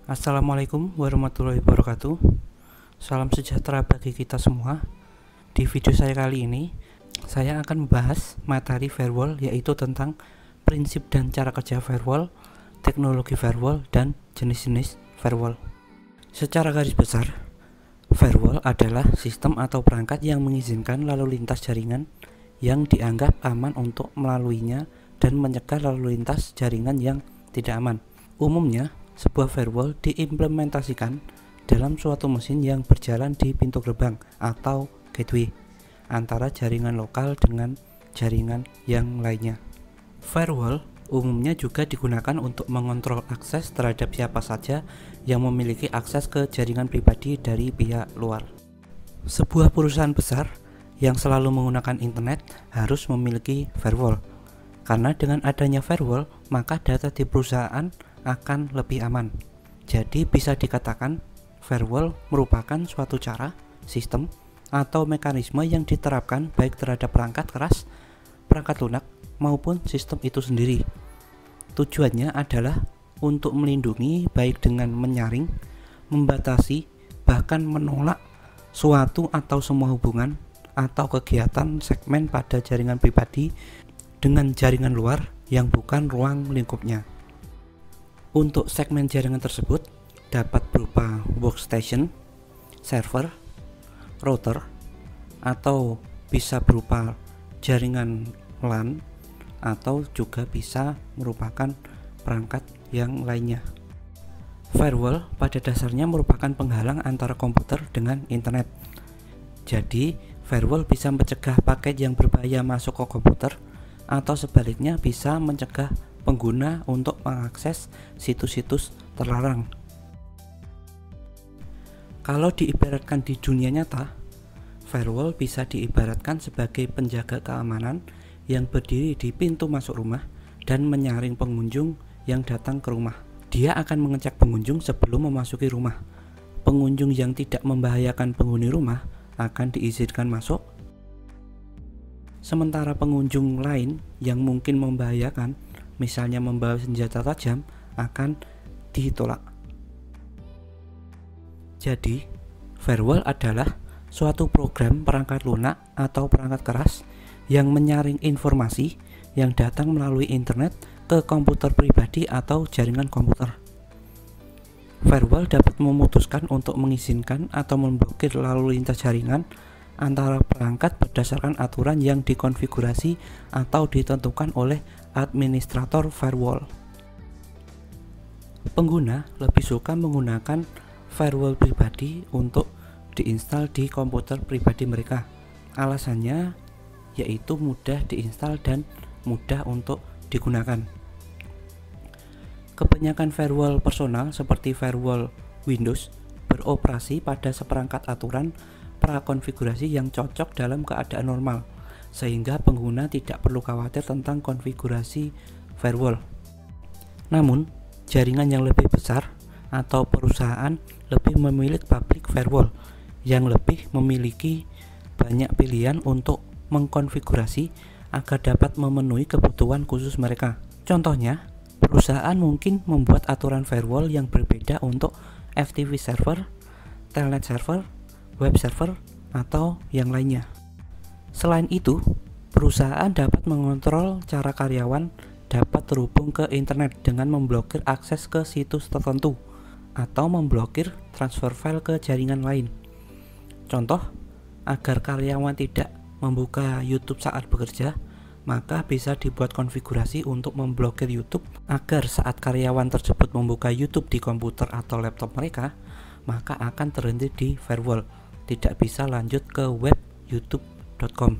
Assalamualaikum warahmatullahi wabarakatuh. Salam sejahtera bagi kita semua. Di video saya kali ini, saya akan membahas materi firewall, yaitu tentang prinsip dan cara kerja firewall, teknologi firewall, dan jenis-jenis firewall. Secara garis besar, firewall adalah sistem atau perangkat yang mengizinkan lalu lintas jaringan yang dianggap aman untuk melaluinya dan mencegah lalu lintas jaringan yang tidak aman. Umumnya, sebuah firewall diimplementasikan dalam suatu mesin yang berjalan di pintu gerbang atau gateway antara jaringan lokal dengan jaringan yang lainnya. Firewall umumnya juga digunakan untuk mengontrol akses terhadap siapa saja yang memiliki akses ke jaringan pribadi dari pihak luar. Sebuah perusahaan besar yang selalu menggunakan internet harus memiliki firewall, karena dengan adanya firewall, maka data di perusahaan akan lebih aman. Jadi bisa dikatakan firewall merupakan suatu cara, sistem, atau mekanisme yang diterapkan baik terhadap perangkat keras, perangkat lunak, maupun sistem itu sendiri. Tujuannya adalah untuk melindungi baik dengan menyaring, membatasi, bahkan menolak suatu atau semua hubungan atau kegiatan segmen pada jaringan pribadi dengan jaringan luar yang bukan ruang lingkupnya. Untuk segmen jaringan tersebut dapat berupa workstation, server, router, atau bisa berupa jaringan LAN, atau juga bisa merupakan perangkat yang lainnya. Firewall pada dasarnya merupakan penghalang antara komputer dengan internet. Jadi, firewall bisa mencegah paket yang berbahaya masuk ke komputer, atau sebaliknya bisa mencegah pengguna untuk mengakses situs-situs terlarang. Kalau diibaratkan di dunia nyata, firewall bisa diibaratkan sebagai penjaga keamanan yang berdiri di pintu masuk rumah dan menyaring pengunjung yang datang ke rumah. Dia akan mengecek pengunjung sebelum memasuki rumah. Pengunjung yang tidak membahayakan penghuni rumah akan diizinkan masuk, sementara pengunjung lain yang mungkin membahayakan, misalnya membawa senjata tajam, akan ditolak. Jadi, firewall adalah suatu program perangkat lunak atau perangkat keras yang menyaring informasi yang datang melalui internet ke komputer pribadi atau jaringan komputer. Firewall dapat memutuskan untuk mengizinkan atau memblokir lalu lintas jaringan antara perangkat berdasarkan aturan yang dikonfigurasi atau ditentukan oleh administrator firewall. Pengguna lebih suka menggunakan firewall pribadi untuk diinstal di komputer pribadi mereka. Alasannya yaitu mudah diinstal dan mudah untuk digunakan. Kebanyakan firewall personal seperti firewall Windows beroperasi pada seperangkat aturan prakonfigurasi yang cocok dalam keadaan normal, sehingga pengguna tidak perlu khawatir tentang konfigurasi firewall. Namun, jaringan yang lebih besar atau perusahaan lebih memilih public firewall yang lebih memiliki banyak pilihan untuk mengkonfigurasi agar dapat memenuhi kebutuhan khusus mereka. Contohnya, perusahaan mungkin membuat aturan firewall yang berbeda untuk FTP server, telnet server, web server, atau yang lainnya. Selain itu, perusahaan dapat mengontrol cara karyawan dapat terhubung ke internet dengan memblokir akses ke situs tertentu atau memblokir transfer file ke jaringan lain. Contoh, agar karyawan tidak membuka YouTube saat bekerja, maka bisa dibuat konfigurasi untuk memblokir YouTube agar saat karyawan tersebut membuka YouTube di komputer atau laptop mereka, maka akan terhenti di firewall, tidak bisa lanjut ke web youtube.com.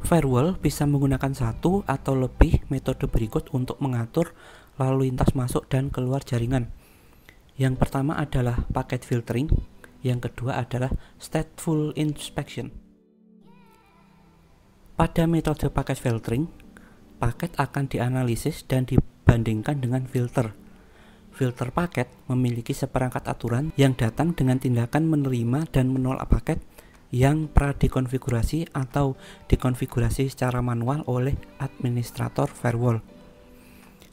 Firewall bisa menggunakan satu atau lebih metode berikut untuk mengatur lalu lintas masuk dan keluar jaringan. Yang pertama adalah packet filtering, yang kedua adalah stateful inspection. Pada metode packet filtering, paket akan dianalisis dan dibandingkan dengan filter. Filter paket memiliki seperangkat aturan yang datang dengan tindakan menerima dan menolak paket yang pra-dikonfigurasi atau dikonfigurasi secara manual oleh administrator firewall.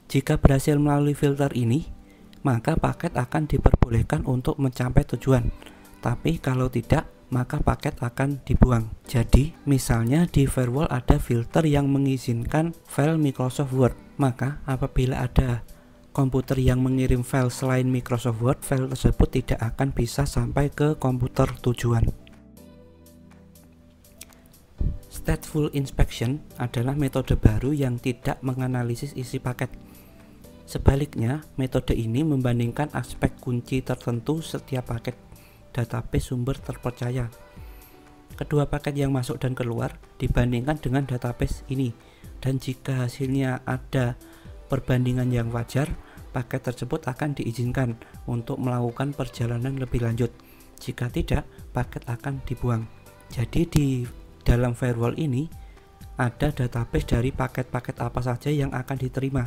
Jika berhasil melalui filter ini, maka paket akan diperbolehkan untuk mencapai tujuan. Tapi kalau tidak, maka paket akan dibuang. Jadi, misalnya di firewall ada filter yang mengizinkan file Microsoft Word, maka apabila ada komputer yang mengirim file selain Microsoft Word, file tersebut tidak akan bisa sampai ke komputer tujuan. Stateful inspection adalah metode baru yang tidak menganalisis isi paket. Sebaliknya, metode ini membandingkan aspek kunci tertentu setiap paket database sumber terpercaya. Kedua paket yang masuk dan keluar dibandingkan dengan database ini, dan jika hasilnya ada perbandingan yang wajar, paket tersebut akan diizinkan untuk melakukan perjalanan lebih lanjut. Jika tidak, paket akan dibuang. Jadi di dalam firewall ini ada database dari paket-paket apa saja yang akan diterima.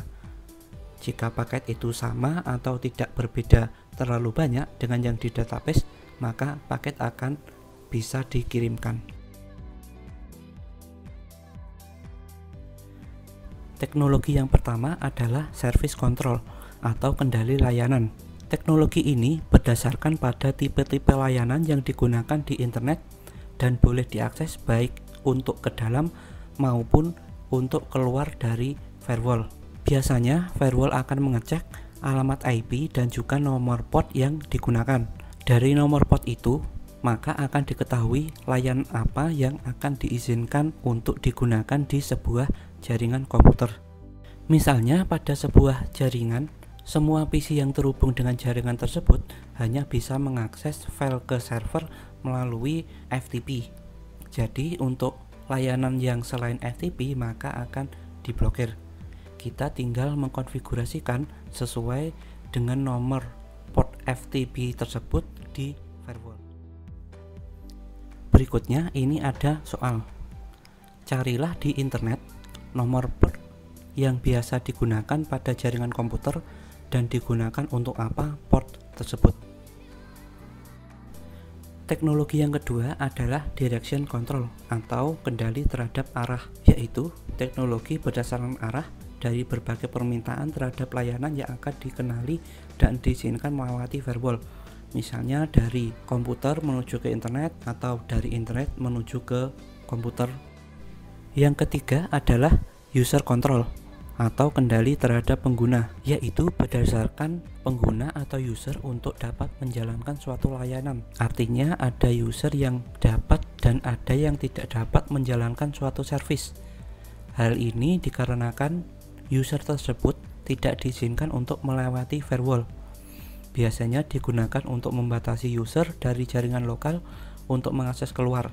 Jika paket itu sama atau tidak berbeda terlalu banyak dengan yang di database, maka paket akan bisa dikirimkan. Teknologi yang pertama adalah service control atau kendali layanan. Teknologi ini berdasarkan pada tipe-tipe layanan yang digunakan di internet dan boleh diakses baik untuk ke dalam maupun untuk keluar dari firewall. Biasanya firewall akan mengecek alamat IP dan juga nomor port yang digunakan. Dari nomor port itu, maka akan diketahui layanan apa yang akan diizinkan untuk digunakan di sebuah jaringan komputer. Misalnya pada sebuah jaringan, semua PC yang terhubung dengan jaringan tersebut hanya bisa mengakses file ke server melalui FTP. Jadi untuk layanan yang selain FTP maka akan diblokir. Kita tinggal mengkonfigurasikan sesuai dengan nomor port FTP tersebut di firewall. Berikutnya ini ada soal. Carilah di internet nomor port yang biasa digunakan pada jaringan komputer dan digunakan untuk apa port tersebut. Teknologi yang kedua adalah direction control atau kendali terhadap arah, yaitu teknologi berdasarkan arah dari berbagai permintaan terhadap layanan yang akan dikenali dan diizinkan melewati firewall. Misalnya dari komputer menuju ke internet atau dari internet menuju ke komputer. Yang ketiga adalah user control atau kendali terhadap pengguna, yaitu berdasarkan pengguna atau user untuk dapat menjalankan suatu layanan. Artinya ada user yang dapat dan ada yang tidak dapat menjalankan suatu service. Hal ini dikarenakan user tersebut tidak diizinkan untuk melewati firewall. Biasanya digunakan untuk membatasi user dari jaringan lokal untuk mengakses keluar,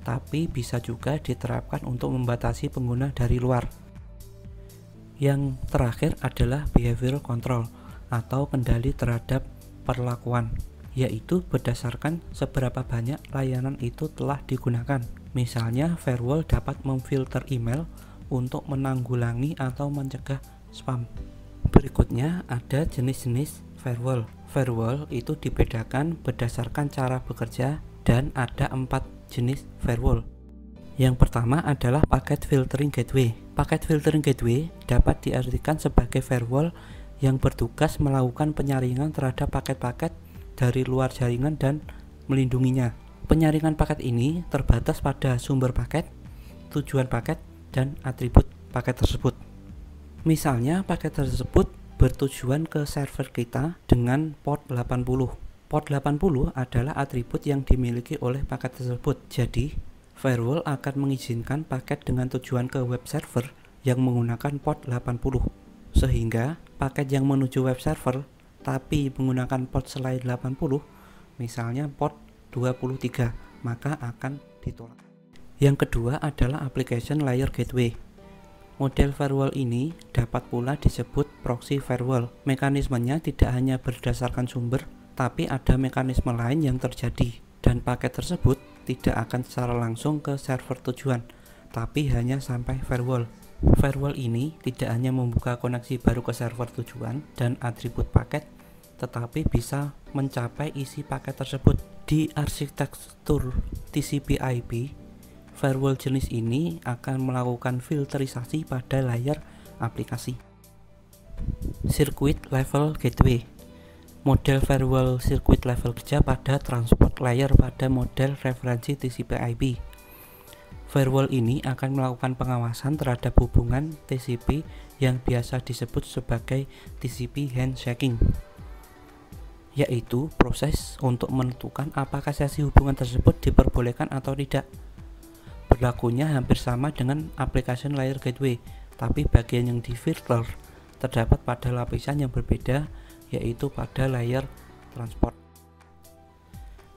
tapi bisa juga diterapkan untuk membatasi pengguna dari luar. Yang terakhir adalah behavioral control atau kendali terhadap perlakuan, yaitu berdasarkan seberapa banyak layanan itu telah digunakan. Misalnya firewall dapat memfilter email untuk menanggulangi atau mencegah spam. Berikutnya ada jenis-jenis firewall. Firewall itu dibedakan berdasarkan cara bekerja dan ada 4 jenis firewall. Yang pertama adalah packet filtering gateway. Packet filtering gateway dapat diartikan sebagai firewall yang bertugas melakukan penyaringan terhadap paket-paket dari luar jaringan dan melindunginya. Penyaringan paket ini terbatas pada sumber paket, tujuan paket, dan atribut paket tersebut. Misalnya paket tersebut bertujuan ke server kita dengan port 80. Port 80 adalah atribut yang dimiliki oleh paket tersebut. Jadi, firewall akan mengizinkan paket dengan tujuan ke web server yang menggunakan port 80. Sehingga paket yang menuju web server tapi menggunakan port selain 80, misalnya port 23, maka akan ditolak. Yang kedua adalah application layer gateway. Model firewall ini dapat pula disebut proxy firewall. Mekanismenya tidak hanya berdasarkan sumber, tapi ada mekanisme lain yang terjadi, dan paket tersebut tidak akan secara langsung ke server tujuan, tapi hanya sampai firewall. Firewall ini tidak hanya membuka koneksi baru ke server tujuan dan atribut paket, tetapi bisa mencapai isi paket tersebut. Di arsitektur TCP/IP, firewall jenis ini akan melakukan filterisasi pada layar aplikasi. Circuit level gateway. model firewall circuit level kerja pada transport layer pada model referensi TCP/IP. Firewall ini akan melakukan pengawasan terhadap hubungan TCP yang biasa disebut sebagai TCP handshaking, yaitu proses untuk menentukan apakah sesi hubungan tersebut diperbolehkan atau tidak. Berlakunya hampir sama dengan application layer gateway, tapi bagian yang di-filter terdapat pada lapisan yang berbeda, yaitu pada layer transport.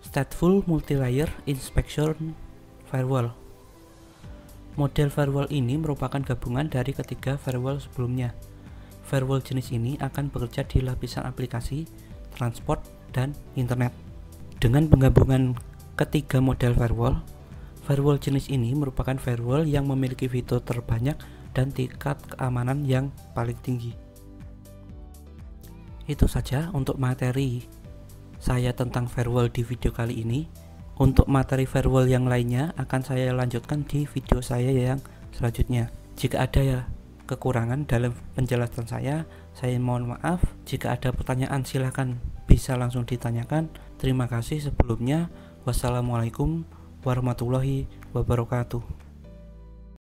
Stateful Multilayer Inspection Firewall. Model firewall ini merupakan gabungan dari ketiga firewall sebelumnya. Firewall jenis ini akan bekerja di lapisan aplikasi, transport, dan internet. Dengan penggabungan ketiga model firewall, firewall jenis ini merupakan firewall yang memiliki fitur terbanyak dan tingkat keamanan yang paling tinggi. Itu saja untuk materi saya tentang firewall di video kali ini. Untuk materi firewall yang lainnya akan saya lanjutkan di video saya yang selanjutnya. Jika ada kekurangan dalam penjelasan saya mohon maaf. Jika ada pertanyaan silahkan bisa langsung ditanyakan. Terima kasih sebelumnya. Wassalamualaikum warahmatullahi wabarakatuh.